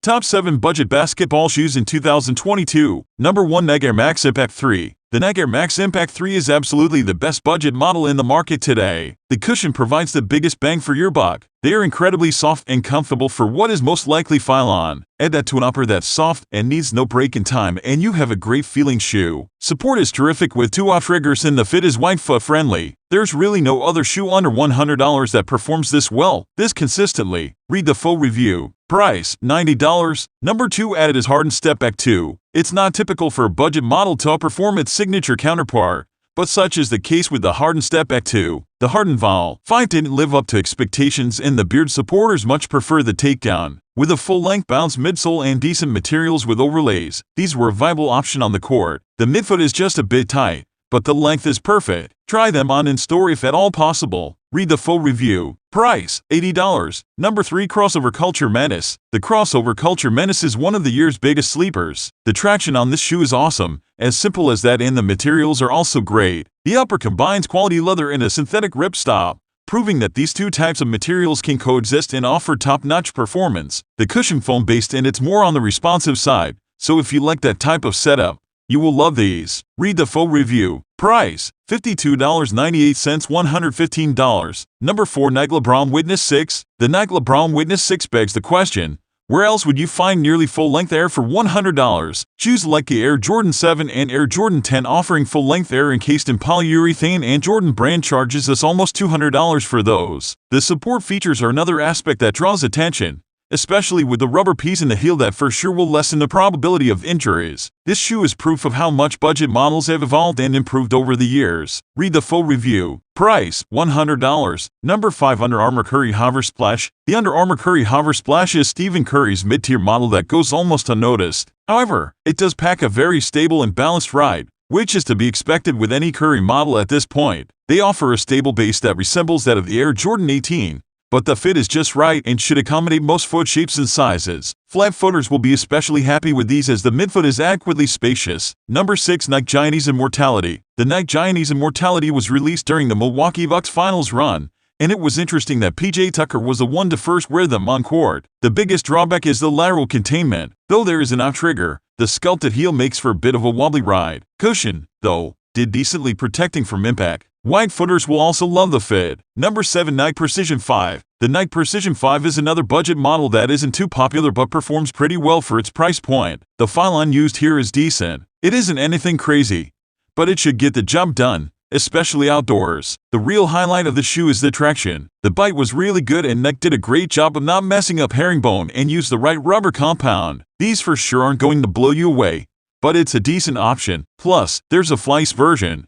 Top 7 Budget Basketball Shoes in 2022. Number 1. Nike Air Max Impact 3. The Nike Air Max Impact 3 is absolutely the best budget model in the market today. The cushion provides the biggest bang for your buck. They are incredibly soft and comfortable for what is most likely file on. Add that to an upper that's soft and needs no break in time and you have a great feeling shoe. Support is terrific with 2 outriggers and the fit is wide foot friendly. There's really no other shoe under $100 that performs this well, this consistently. Read the full review. Price, $90. Number 2. Adidas Harden Step Back 2. It's not typical for a budget model to outperform its signature counterpart, but such is the case with the Harden Step Back 2. The Harden Vol. 5 didn't live up to expectations and the Beard supporters much prefer the takedown. With a full-length bounce midsole and decent materials with overlays, these were a viable option on the court. The midfoot is just a bit tight, but the length is perfect. Try them on in store if at all possible. Read the full review. Price, $80. Number 3. Crossover Culture Menace. The Crossover Culture Menace is one of the year's biggest sleepers. The traction on this shoe is awesome, as simple as that, and the materials are also great. The upper combines quality leather and a synthetic ripstop, proving that these two types of materials can coexist and offer top-notch performance. The cushion foam-based and it's more on the responsive side, so if you like that type of setup, you will love these. Read the full review. Price, $52.98, $115. Number 4. Nike LeBron Witness 6. The Nike LeBron Witness 6 begs the question, where else would you find nearly full-length Air for $100? Shoes like the Air Jordan 7 and Air Jordan 10 offering full-length Air encased in polyurethane, and Jordan brand charges us almost $200 for those. The support features are another aspect that draws attention, especially with the rubber piece in the heel that for sure will lessen the probability of injuries. This shoe is proof of how much budget models have evolved and improved over the years. Read the full review. Price, $100. Number 5. Under Armour Curry Hover Splash. The Under Armour Curry Hover Splash is Stephen Curry's mid-tier model that goes almost unnoticed. However, it does pack a very stable and balanced ride, which is to be expected with any Curry model at this point. They offer a stable base that resembles that of the Air Jordan 18, but the fit is just right and should accommodate most foot shapes and sizes. Flat footers will be especially happy with these as the midfoot is adequately spacious. Number 6. Nike Giannis Immortality. The Nike Giannis Immortality was released during the Milwaukee Bucks finals run, and it was interesting that PJ Tucker was the one to first wear them on court. The biggest drawback is the lateral containment. Though there is an outrigger, the sculpted heel makes for a bit of a wobbly ride. Cushion, though, did decently, protecting from impact. Wide footers will also love the fit. Number 7. Nike Precision 5. The Nike Precision 5 is another budget model that isn't too popular but performs pretty well for its price point. The file-on used here is decent. It isn't anything crazy, but it should get the job done, especially outdoors. The real highlight of the shoe is the traction. The bite was really good and Nike did a great job of not messing up herringbone and used the right rubber compound. These for sure aren't going to blow you away, but it's a decent option. Plus, there's a fleece version,